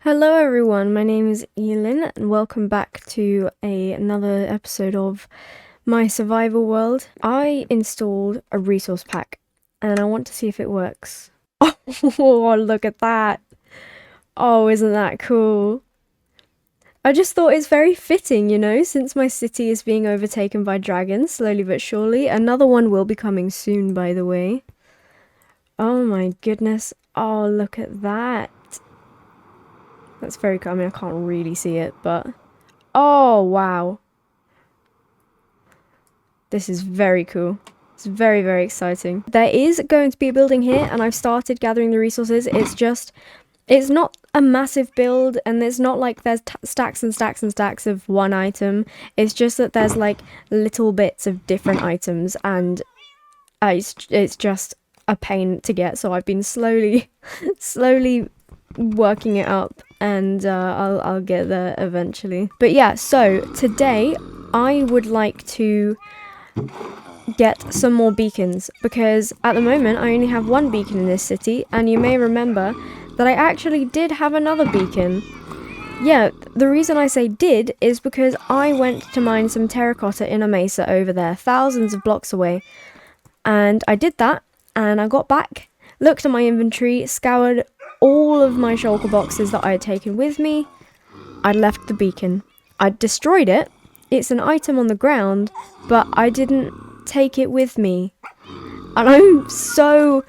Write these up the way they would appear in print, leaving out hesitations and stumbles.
Hello everyone, my name is Elin and welcome back to another episode of my survival world. I installed a resource pack and I want to see if it works. Oh, look at that. Oh, isn't that cool? I just thought it's very fitting, since my city is being overtaken by dragons slowly but surely. Another one will be coming soon, by the way. Oh my goodness. Oh, look at that. That's very cool. I mean, I can't really see it, but... Oh, wow. This is very cool. It's very, very exciting. There is going to be a building here, and I've started gathering the resources. It's not a massive build, and it's not like there's stacks and stacks and stacks of one item. It's just that there's like little bits of different items, and it's just a pain to get. So I've been slowly working it up, and I'll get there eventually. But yeah, so today I would like to get some more beacons, because at the moment I only have one beacon in this city, and you may remember that I actually did have another beacon. Yeah, the reason I say did is because I went to mine some terracotta in a mesa over there, thousands of blocks away, and I did that, and I got back, looked at my inventory, scoured all of my shulker boxes that I had taken with me. I'd left the beacon. I'd destroyed it. It's an item on the ground, but I didn't take it with me. And I'm so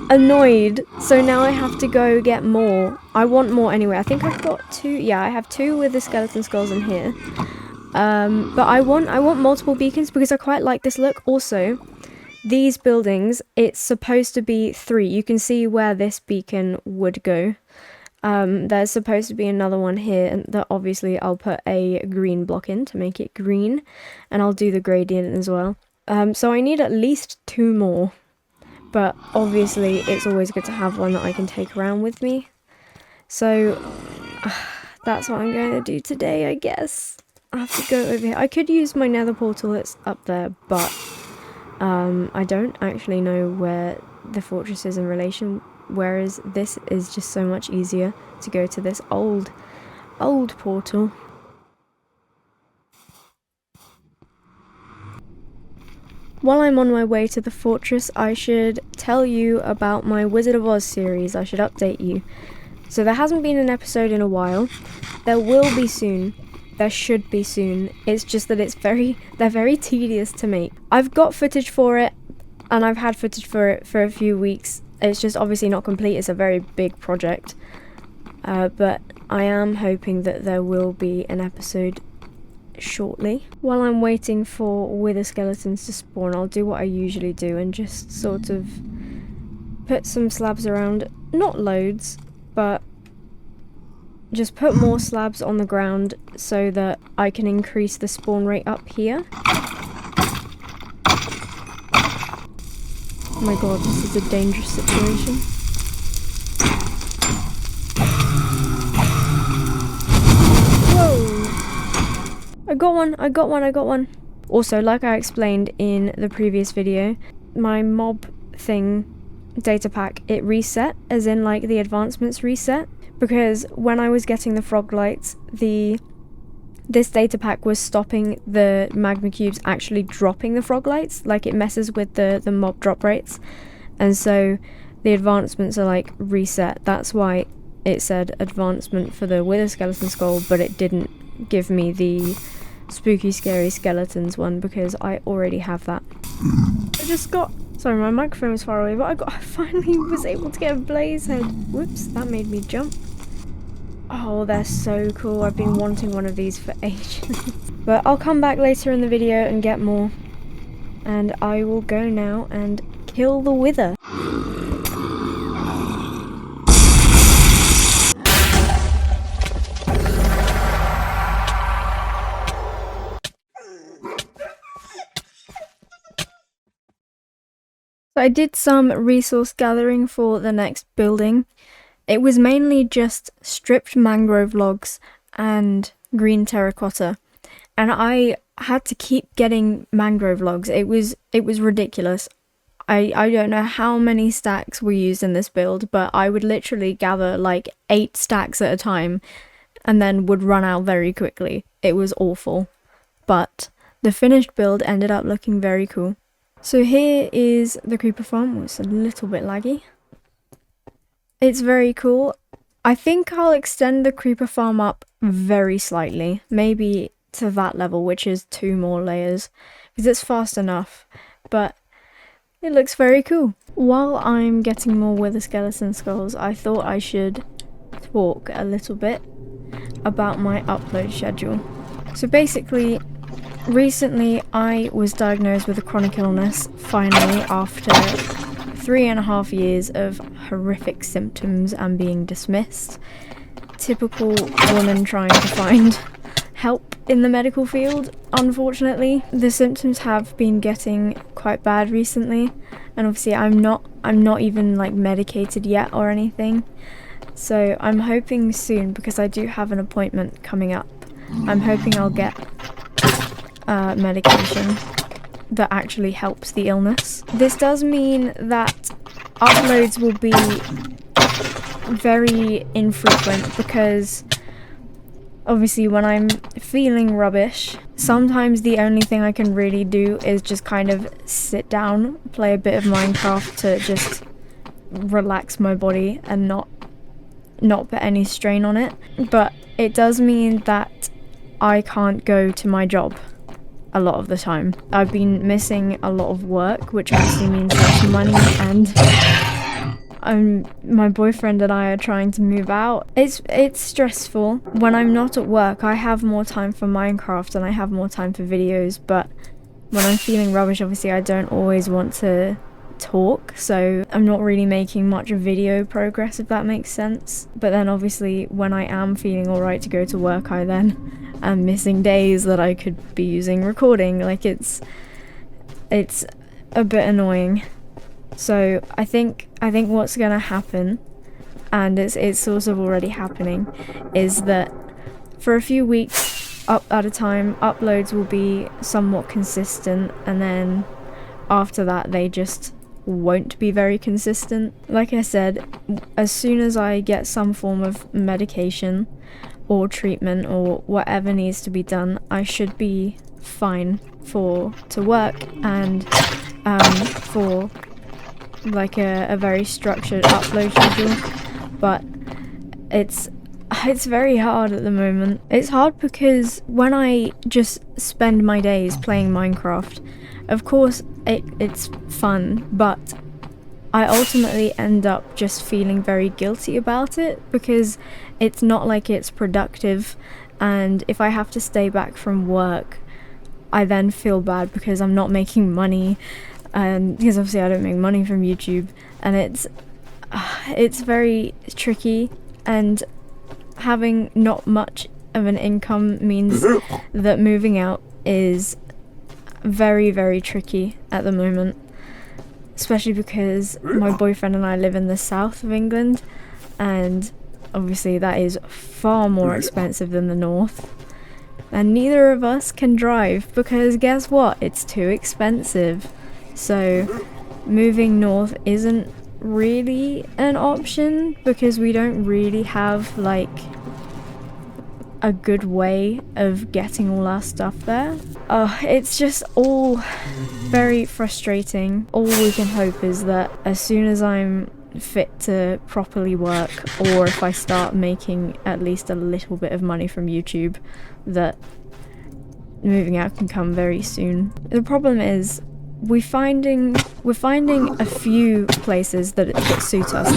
annoyed. So now I have to go get more. I want more anyway. I think I've got two. Yeah, I have two with the skeleton skulls in here. But I want multiple beacons because I quite like this look. Also, these buildings, it's supposed to be 3. You can see where this beacon would go. There's supposed to be another one here, and that obviously I'll put a green block in to make it green, and I'll do the gradient as well. So I need at least 2 more, but obviously it's always good to have one that I can take around with me. So that's what I'm going to do today, I guess. I have to go over here. I could use my nether portal that's up there, but I don't actually know where the fortress is in relation, whereas this is just so much easier to go to this old portal. While I'm on my way to the fortress, I should tell you about my Wizard of Oz series. I should update you. So there hasn't been an episode in a while. There will be soon. There should be soon. It's just that they're very tedious to make. I've got footage for it, and I've had footage for it for a few weeks. It's just obviously not complete. It's a very big project. But I am hoping that there will be an episode shortly. While I'm waiting for wither skeletons to spawn, I'll do what I usually do and just sort of put some slabs around. Not loads, but just put more slabs on the ground so that I can increase the spawn rate up here. Oh my god, this is a dangerous situation. Whoa! I got one. Also, like I explained in the previous video, my mob thing data pack, it reset, as in like the advancements reset. Because when I was getting the frog lights, this data pack was stopping the magma cubes actually dropping the frog lights. Like, it messes with the mob drop rates. And so the advancements are like reset. That's why it said advancement for the wither skeleton skull, but it didn't give me the spooky scary skeletons one because I already have that. Sorry, my microphone was far away, but I finally was able to get a blaze head. Whoops, that made me jump. Oh, they're so cool. I've been wanting one of these for ages. But I'll come back later in the video and get more. And I will go now and kill the wither. So I did some resource gathering for the next building. It was mainly just stripped mangrove logs and green terracotta. And I had to keep getting mangrove logs. It was ridiculous. I don't know how many stacks were used in this build, but I would literally gather like 8 stacks at a time and then would run out very quickly. It was awful. But the finished build ended up looking very cool. So here is the creeper farm. It's a little bit laggy. It's very cool. I think I'll extend the creeper farm up very slightly. Maybe to that level, which is 2 more layers. Because it's fast enough. But it looks very cool. While I'm getting more wither skeleton skulls, I thought I should talk a little bit about my upload schedule. So basically, recently I was diagnosed with a chronic illness, finally, after 3.5 years of horrific symptoms and being dismissed. Typical woman trying to find help in the medical field, unfortunately. The symptoms have been getting quite bad recently, and obviously I'm not even like medicated yet or anything. So I'm hoping soon, because I do have an appointment coming up, I'm hoping I'll get medication that actually helps the illness. This does mean that uploads will be very infrequent, because obviously when I'm feeling rubbish, sometimes the only thing I can really do is just kind of sit down, play a bit of Minecraft to just relax my body and not put any strain on it. But it does mean that I can't go to my job a lot of the time. I've been missing a lot of work, which obviously means less money, and my boyfriend and I are trying to move out. It's stressful. When I'm not at work, I have more time for Minecraft and I have more time for videos, but when I'm feeling rubbish, obviously I don't always want to talk, so I'm not really making much video progress, if that makes sense. But then obviously when I am feeling alright to go to work, I then am missing days that I could be using recording. Like it's a bit annoying. So I think what's gonna happen, and it's sort of already happening, is that for a few weeks up at a time, uploads will be somewhat consistent, and then after that they just won't be very consistent. Like I said, as soon as I get some form of medication or treatment or whatever needs to be done, I should be fine to work and for like a very structured upload schedule. But it's very hard at the moment. It's hard because when I just spend my days playing Minecraft, of course it's fun, but I ultimately end up just feeling very guilty about it, because it's not like it's productive, and if I have to stay back from work, I then feel bad because I'm not making money, because obviously I don't make money from YouTube, and it's very tricky, and having not much of an income means that moving out is very, very tricky at the moment, especially because my boyfriend and I live in the south of England, and obviously that is far more expensive than the north, and neither of us can drive because guess what, it's too expensive. So moving north isn't really an option because we don't really have like a good way of getting all our stuff there. It's just all very frustrating. All we can hope is that as soon as I'm fit to properly work, or if I start making at least a little bit of money from YouTube, that moving out can come very soon. The problem is we're finding a few places that suit us.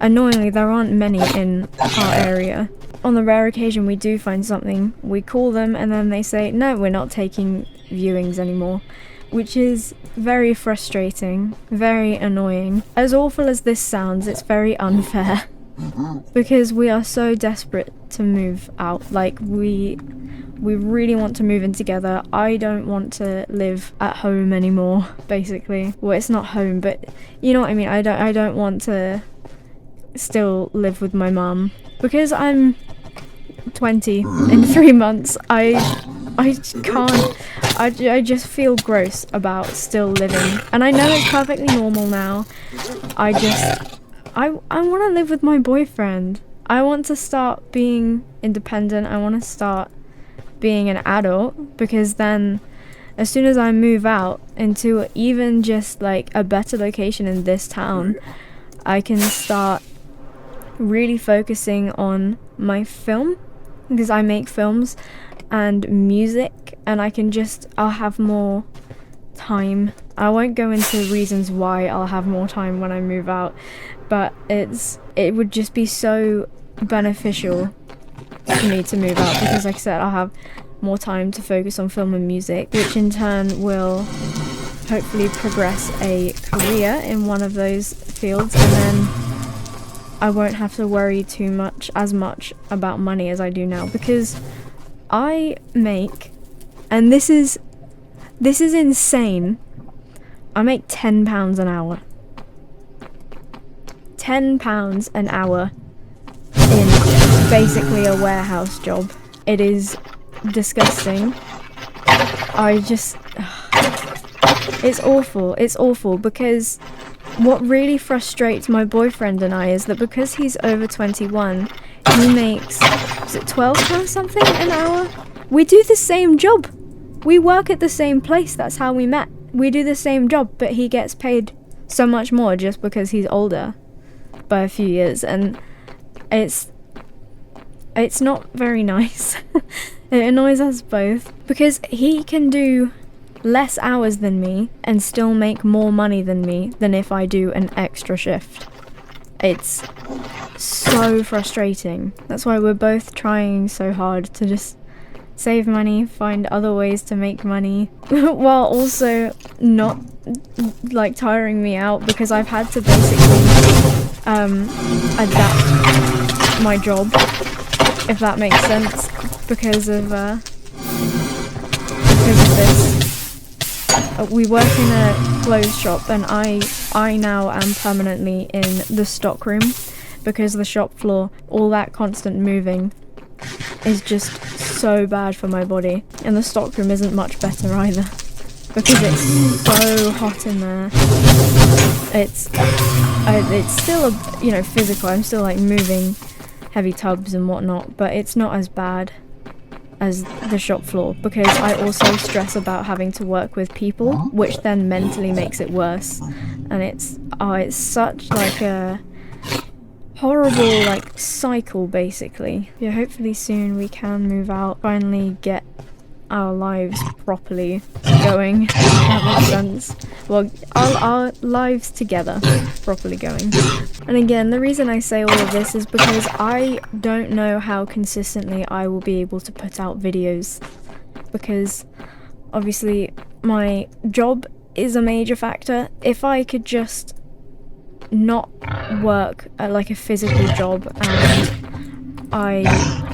Annoyingly, there aren't many in our area. On the rare occasion we do find something, we call them and then they say, no, we're not taking viewings anymore, which is very frustrating, very annoying. As awful as this sounds, it's very unfair because we are so desperate to move out. Like we really want to move in together. I don't want to live at home anymore, basically. Well, it's not home, but you know what I mean. I don't want to still live with my mum because I'm 20 in 3 months. I I just feel gross about still living. And I know it's perfectly normal now. I want to live with my boyfriend. I want to start being independent. I want to start being an adult, because then as soon as I move out into even just like a better location in this town, I can start really focusing on my film, because I make films and music, and I'll have more time. I won't go into reasons why I'll have more time when I move out, but it would just be so beneficial for me to move out, because like I said, I'll have more time to focus on film and music, which in turn will hopefully progress a career in one of those fields, and then I won't have to worry as much about money as I do now, because I make, and this is insane, I make £10 an hour. £10 an hour in basically a warehouse job. It is disgusting. It's awful, because what really frustrates my boyfriend and I is that because he's over 21, he makes, is it £12 something an hour? We do the same job. We work at the same place, that's how we met. We do the same job, but he gets paid so much more just because he's older by a few years, and it's not very nice. It annoys us both, because he can do less hours than me and still make more money than me than if I do an extra shift. It's so frustrating. That's why we're both trying so hard to just save money, find other ways to make money, while also not like tiring me out, because I've had to basically adapt my job, if that makes sense, because of this. We work in a clothes shop, and I now am permanently in the stock room, because the shop floor, all that constant moving is just so bad for my body. And the stock room isn't much better either, because it's so hot in there. It's still physical. I'm still like moving heavy tubs and whatnot, but it's not as bad as the shop floor, because I also stress about having to work with people, which then mentally makes it worse. And it's such like a horrible like cycle, basically. Yeah, hopefully soon we can move out, finally get our lives properly going, if that makes sense. Well, our lives together properly going. And again, the reason I say all of this is because I don't know how consistently I will be able to put out videos, because obviously my job is a major factor. If I could just not work at like a physical job, and I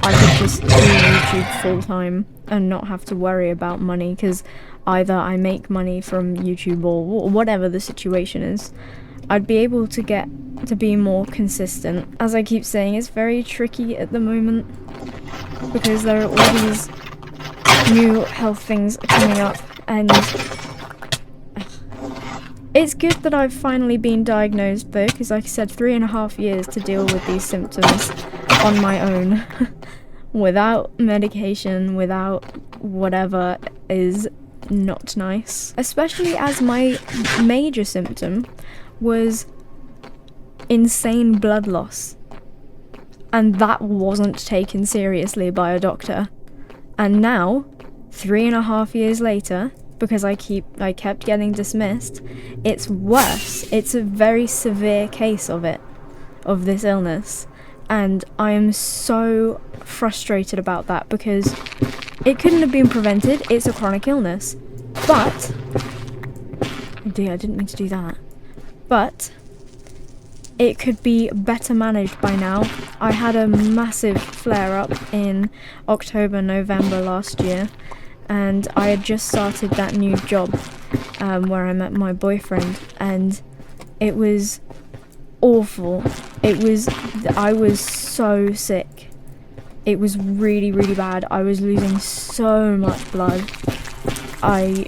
could just do YouTube full time and not have to worry about money, because either I make money from YouTube or whatever the situation is, I'd be able to get to be more consistent. As I keep saying, it's very tricky at the moment, because there are all these new health things coming up, and it's good that I've finally been diagnosed though, because like I said, 3.5 years to deal with these symptoms on my own without medication, without whatever, is not nice. Especially as my major symptom was insane blood loss, and that wasn't taken seriously by a doctor. And now, 3.5 years later, because I kept getting dismissed, it's worse. It's a very severe case of this illness, and I am so frustrated about that, because it couldn't have been prevented. It's a chronic illness, but oh dear, I didn't mean to do that. But it could be better managed by now. I had a massive flare-up in October, November last year, and I had just started that new job where I met my boyfriend, and it was awful. I was so sick. It was really, really bad. I was losing so much blood, I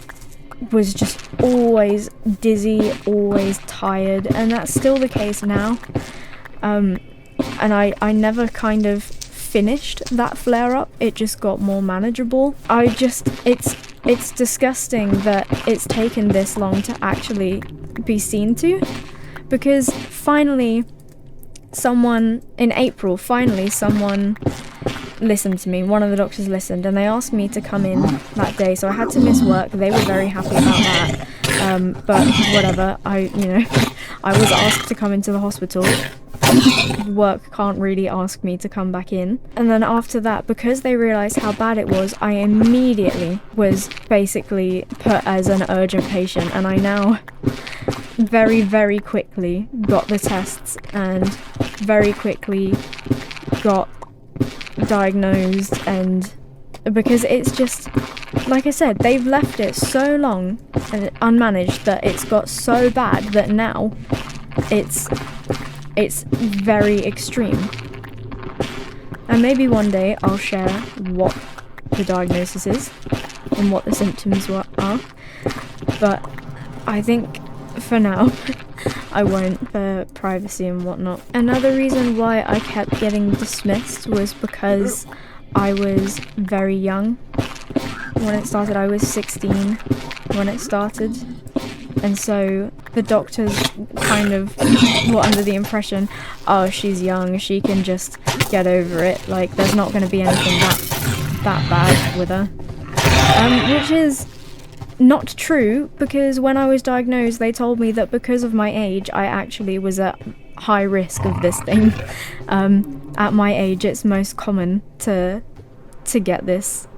was just always dizzy, always tired, and that's still the case now. And I never kind of finished that flare-up, it just got more manageable. It's disgusting that it's taken this long to actually be seen to, because finally someone, in April, someone listened to me. One of the doctors listened, and they asked me to come in that day, so I had to miss work. They were very happy about that, but whatever, I was asked to come into the hospital. Work can't really ask me to come back in. And then after that, because they realized how bad it was, I immediately was basically put as an urgent patient, and I now very, very quickly got the tests and very quickly got diagnosed. And because it's just, like I said, they've left it so long and unmanaged that it's got so bad that now it's very extreme. And maybe one day I'll share what the diagnosis is and what the symptoms are, but I think for now I won't, for privacy and whatnot. Another reason why I kept getting dismissed was because I was very young when it started. I was 16 when it started, and so the doctors kind of were under the impression, oh, she's young, she can just get over it, like there's not going to be anything that bad with her. Which is not true, because when I was diagnosed they told me that because of my age I actually was at high risk of this thing. At my age it's most common to get this,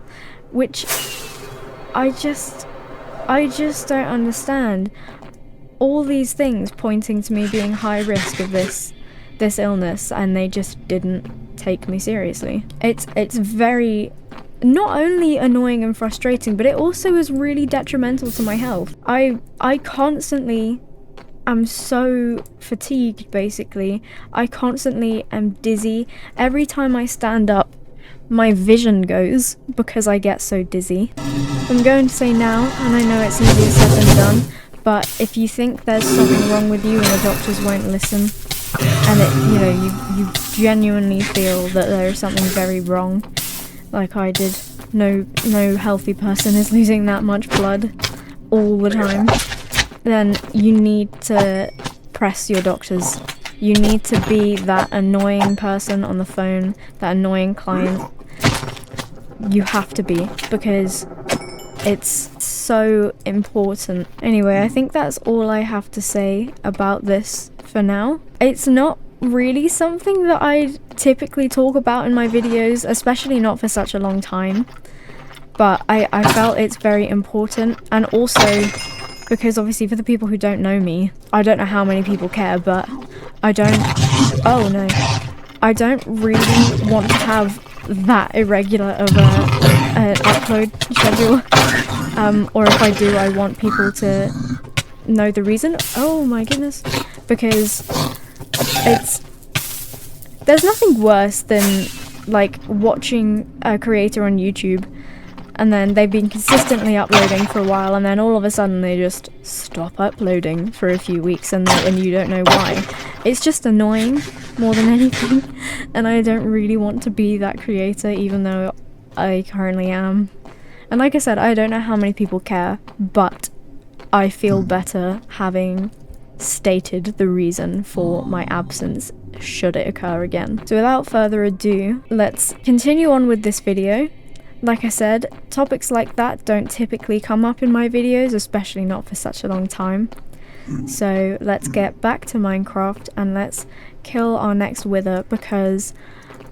which I just don't understand. All these things pointing to me being high risk of this illness, and they just didn't take me seriously. It's very not only annoying and frustrating, but it also is really detrimental to my health. I constantly am so fatigued, basically. I constantly am dizzy. Every time I stand up, my vision goes because I get so dizzy. I'm going to say now, and I know it's easier said than done, but if you think there's something wrong with you and the doctors won't listen, and you genuinely feel that there is something very wrong, like I did, no healthy person is losing that much blood all the time, then you need to press your doctors. You need to be that annoying person on the phone, that annoying client. You have to be, because it's so important. Anyway, I think that's all I have to say about this for now. It's not really something that I typically talk about in my videos, especially not for such a long time, but I felt it's very important. And also because obviously for the people who don't know me, I don't know how many people care, but I don't really want to have that irregular of a upload schedule, or if I do, I want people to know the reason. Oh my goodness, because there's nothing worse than like watching a creator on YouTube and then they've been consistently uploading for a while, and then all of a sudden they just stop uploading for a few weeks and you don't know why. It's just annoying more than anything, and I don't really want to be that creator, even though I currently am. And like I said, I don't know how many people care, but I feel better having stated the reason for my absence should it occur again. So without further ado, let's continue on with this video. Like I said, topics like that don't typically come up in my videos, especially not for such a long time. So let's get back to Minecraft and let's kill our next wither, because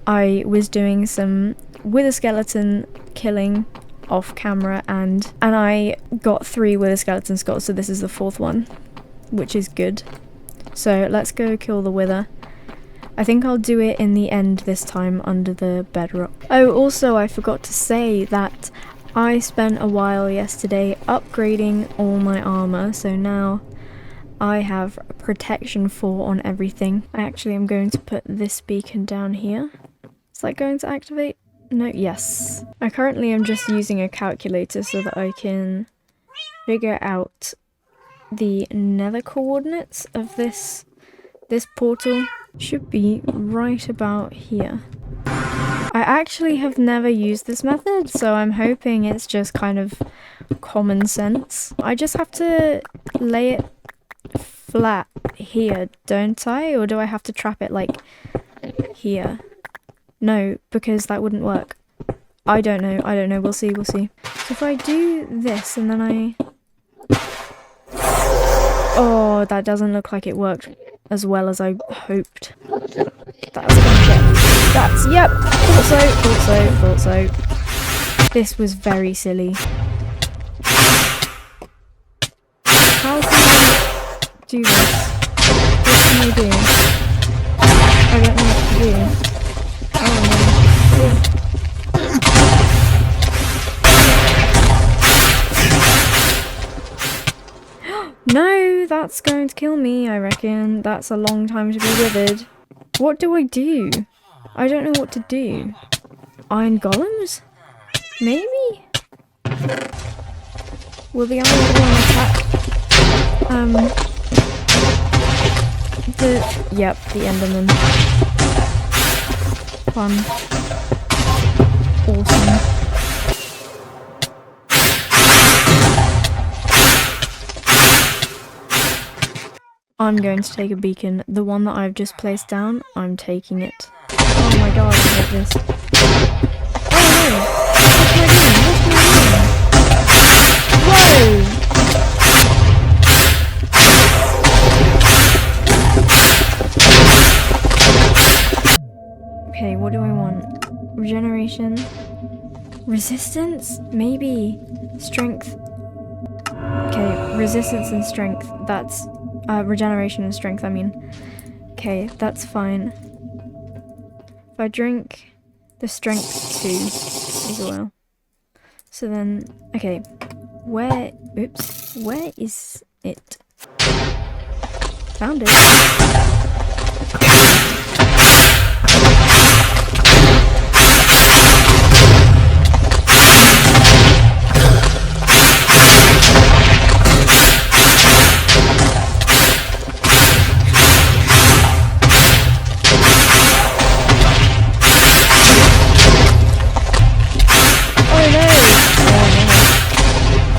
I was doing some wither skeleton killing off camera and I got 3 wither skeleton skulls, so this is the 4th one, which is good. So let's go kill the wither. I think I'll do it in the end this time, under the bedrock. Oh, also I forgot to say that I spent a while yesterday upgrading all my armor, so now I have protection 4 on everything. I actually am going to put this beacon down here. Is that going to activate? No, yes. I currently am just using a calculator so that I can figure out the nether coordinates of this portal. Should be right about here. I actually have never used this method, so I'm hoping it's just kind of common sense. I just have to lay it flat here, don't I? Or do I have to trap it like here? No, because that wouldn't work. I don't know, we'll see. So if I do this and then I... Oh, that doesn't look like it worked as well as I hoped. Yep, thought so. This was very silly. How can I do this? What can I do? I don't know what to do. No, that's going to kill me, I reckon. That's a long time to be withered. What do I do? I don't know what to do. Iron golems? Maybe? Will the iron golem attack? The enderman. Fun. Awesome. I'm going to take a beacon. The one that I've just placed down, I'm taking it. Oh my god, I hate this. Oh no! What am I doing? Whoa! Okay, what do I want? Regeneration? Resistance? Maybe. Strength. Okay, resistance and strength. That's... regeneration and strength, I mean. Okay, that's fine. If I drink the strength 2 as well. So then, okay, where is it? Found it.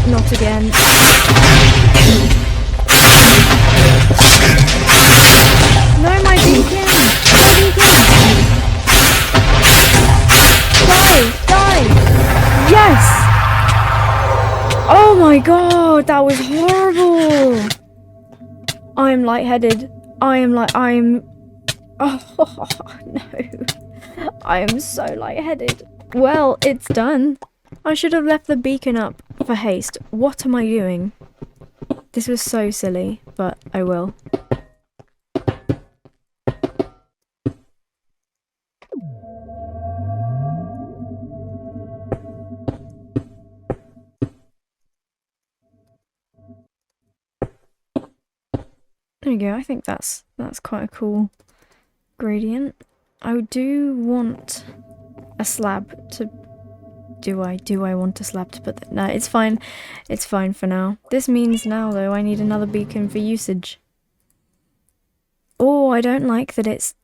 Not again. No, my beacon! Die! Yes! Oh my god, that was horrible! I am lightheaded. Oh no. I am so lightheaded. Well, it's done. I should have left the beacon up for haste. What am I doing? This was so silly, but I will. There you go, I think that's quite a cool gradient. I do want a slab to... Do I want a slab to put that? No, it's fine. It's fine for now. This means now, though, I need another beacon for usage. Oh, I don't like that it's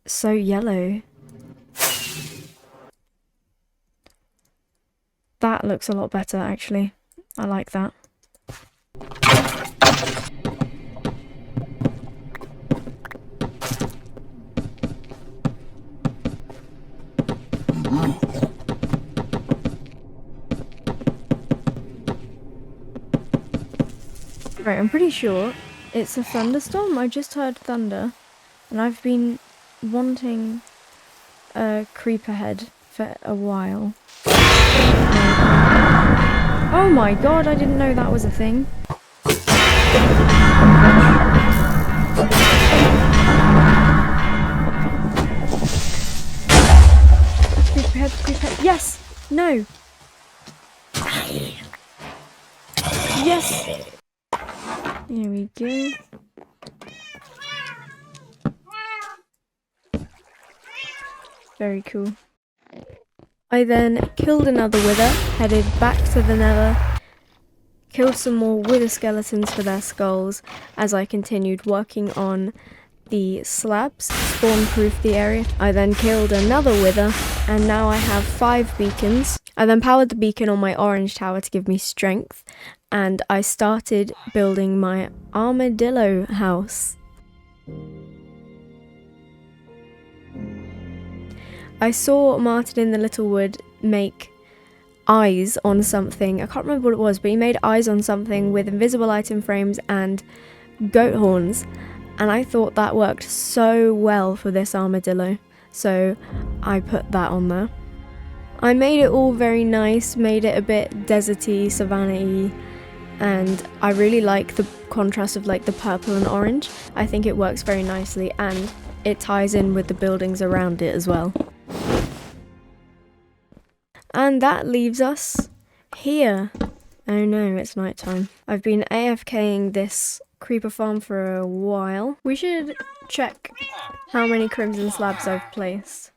so yellow. That looks a lot better, actually. I like that. Right, I'm pretty sure it's a thunderstorm. I just heard thunder, and I've been wanting a creeper head for a while. Oh my god, I didn't know that was a thing. Creeper head. Yes! No! Yes! Here we go. Very cool. I then killed another wither, headed back to the nether, killed some more wither skeletons for their skulls as I continued working on the slabs, spawn-proof the area. I then killed another wither, and now I have 5 beacons. I then powered the beacon on my orange tower to give me strength, and I started building my armadillo house. I saw Martin in the Little Wood make eyes on something. I can't remember what it was, but he made eyes on something with invisible item frames and goat horns. And I thought that worked so well for this armadillo. So I put that on there. I made it all very nice, made it a bit deserty, savanna-y. And I really like the contrast of like the purple and orange. I think it works very nicely and it ties in with the buildings around it as well. And that leaves us here. Oh no, it's nighttime. I've been AFKing this creeper farm for a while. We should check how many crimson slabs I've placed.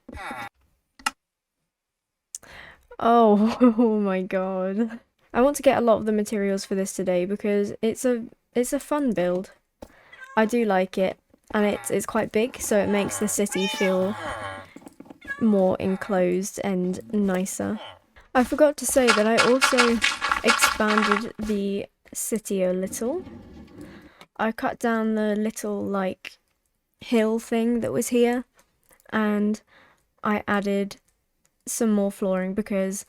Oh, oh my god. I want to get a lot of the materials for this today because it's a fun build. I do like it, and it's quite big, so it makes the city feel more enclosed and nicer. I forgot to say that I also expanded the city a little. I cut down the little like hill thing that was here, and I added some more flooring because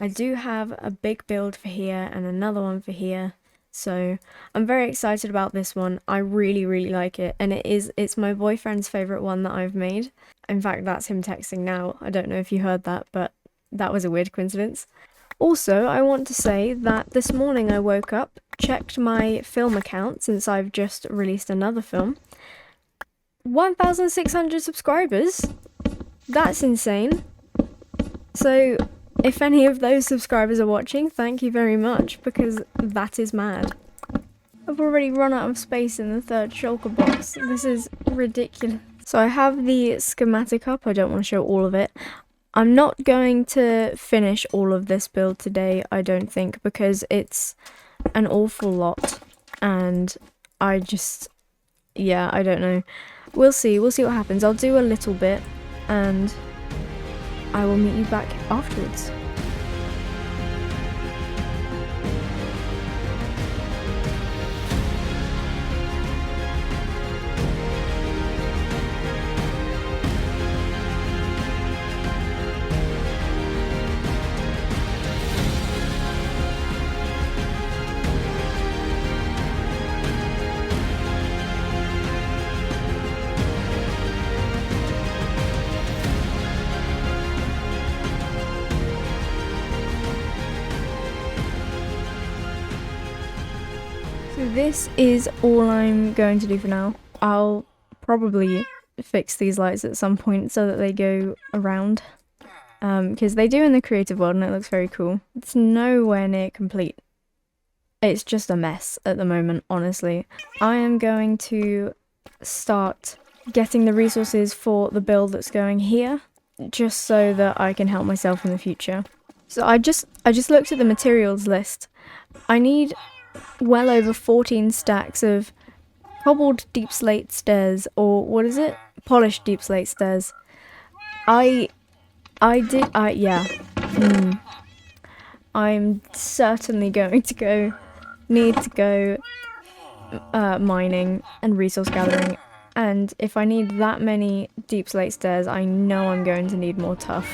I do have a big build for here and another one for here. So I'm very excited about this one. I really like it, and it's my boyfriend's favourite one that I've made. In fact, that's him texting now. I don't know if you heard that, but that was a weird coincidence. Also, I want to say that this morning I woke up, checked my film account since I've just released another film. 1,600 subscribers? That's insane. So if any of those subscribers are watching, thank you very much, because that is mad. I've already run out of space in the 3rd shulker box. This is ridiculous. So I have the schematic up. I don't want to show all of it. I'm not going to finish all of this build today, I don't think, because it's an awful lot. And I just, yeah, I don't know. We'll see what happens. I'll do a little bit and I will meet you back afterwards. So this is all I'm going to do for now. I'll probably fix these lights at some point so that they go around. Because they do in the creative world and it looks very cool. It's nowhere near complete. It's just a mess at the moment, honestly. I am going to start getting the resources for the build that's going here, just so that I can help myself in the future. So I just looked at the materials list. I need well over 14 stacks of cobbled deep slate stairs, or what is it? Polished deep slate stairs. I'm certainly going to need to go mining and resource gathering, and if I need that many deep slate stairs, I know I'm going to need more tuff.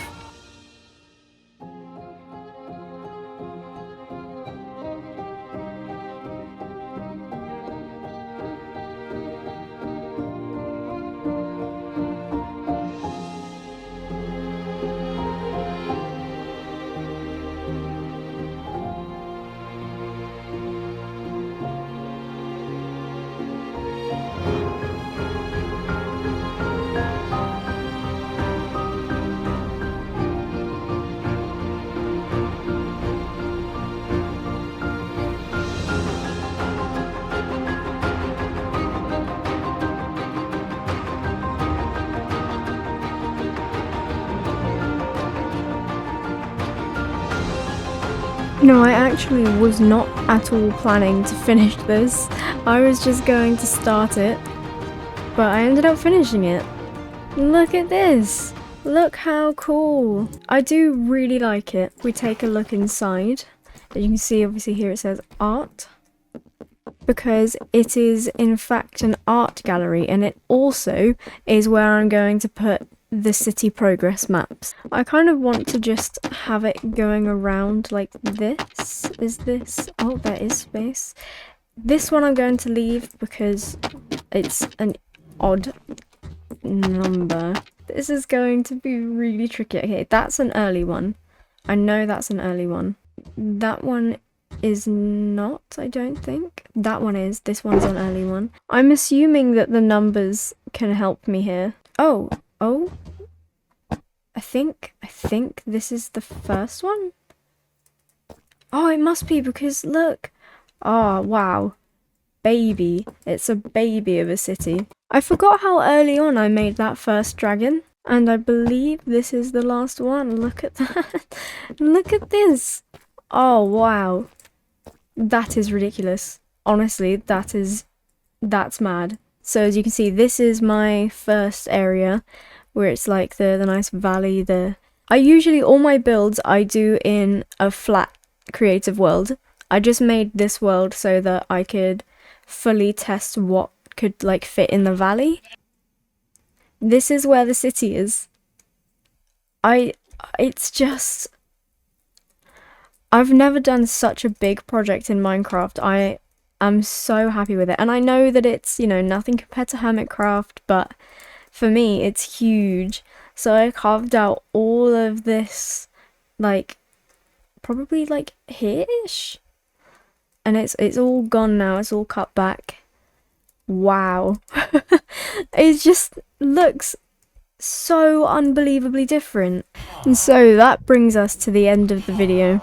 No, I actually was not at all planning to finish this. I was just going to start it, but I ended up finishing it. Look at this! Look how cool! I do really like it. We take a look inside. As you can see, obviously here it says art, because it is in fact an art gallery, and it also is where I'm going to put the city progress maps. I kind of want to just have it going around like this. Is this? Oh, there is space. This one I'm going to leave because it's an odd number. This is going to be really tricky. Okay, that's an early one. I know that's an early one. That one is not, I don't think. That one is. This one's an early one. I'm assuming that the numbers can help me here. Oh. I think this is the first one. Oh, it must be because look. Oh, wow. Baby. It's a baby of a city. I forgot how early on I made that first dragon. And I believe this is the last one. Look at that. Look at this. Oh, wow. That is ridiculous. Honestly, that's mad. So as you can see, this is my first area where it's like the nice valley. I usually, all my builds I do in a flat creative world. I just made this world so that I could fully test what could like fit in the valley. This is where the city is. It's just, I've never done such a big project in Minecraft. I am so happy with it. And I know that it's, you know, nothing compared to Hermitcraft, but for me, it's huge. So I carved out all of this, like, probably like here-ish. And it's all gone now. It's all cut back. Wow. It just looks so unbelievably different. And so that brings us to the end of the video.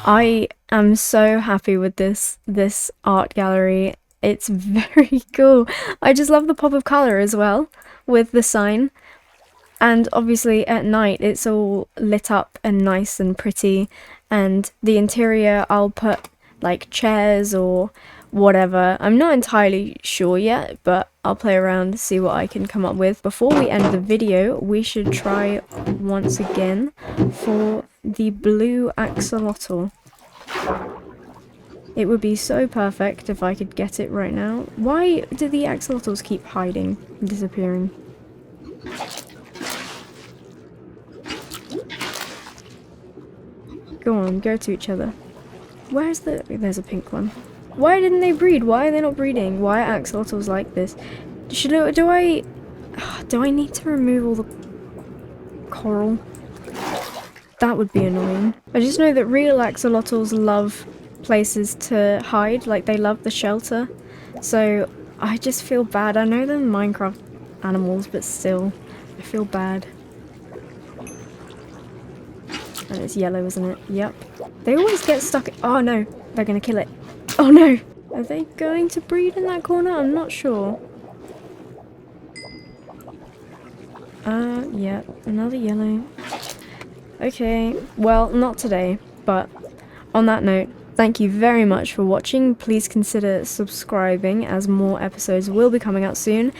I am so happy with this art gallery. It's very cool. I just love the pop of colour as well with the sign. And obviously at night it's all lit up and nice and pretty. And the interior I'll put like chairs or whatever. I'm not entirely sure yet, but I'll play around to see what I can come up with. Before we end the video, we should try once again for the blue axolotl. It would be so perfect if I could get it right now. Why do the axolotls keep hiding and disappearing? Go on, go to each other. Where's the... There's a pink one. Why didn't they breed? Why are they not breeding? Why are axolotls like this? Do I need to remove all the coral? That would be annoying. I just know that real axolotls love places to hide, like they love the shelter. So I just feel bad. I know they're Minecraft animals, but still, I feel bad. And it's yellow, isn't it? Yep. They always get stuck. Oh no, they're gonna kill it. Oh no! Are they going to breed in that corner? I'm not sure. Yeah, another yellow. Okay, well, not today, but on that note, thank you very much for watching. Please consider subscribing as more episodes will be coming out soon.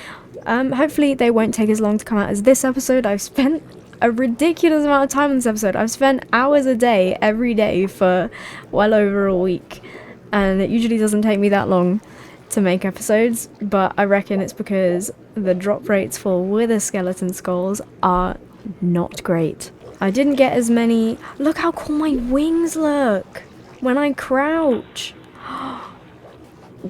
Hopefully they won't take as long to come out as this episode. I've spent a ridiculous amount of time on this episode. I've spent hours a day, every day for well over a week. And it usually doesn't take me that long to make episodes, but I reckon it's because the drop rates for wither skeleton skulls are not great. I didn't get as many... Look how cool my wings look when I crouch.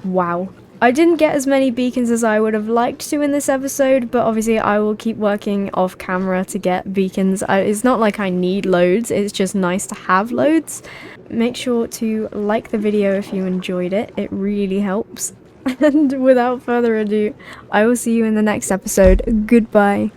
Wow. I didn't get as many beacons as I would have liked to in this episode, but obviously I will keep working off camera to get beacons. It's not like I need loads, it's just nice to have loads. Make sure to like the video if you enjoyed it, it really helps. And without further ado, I will see you in the next episode. Goodbye.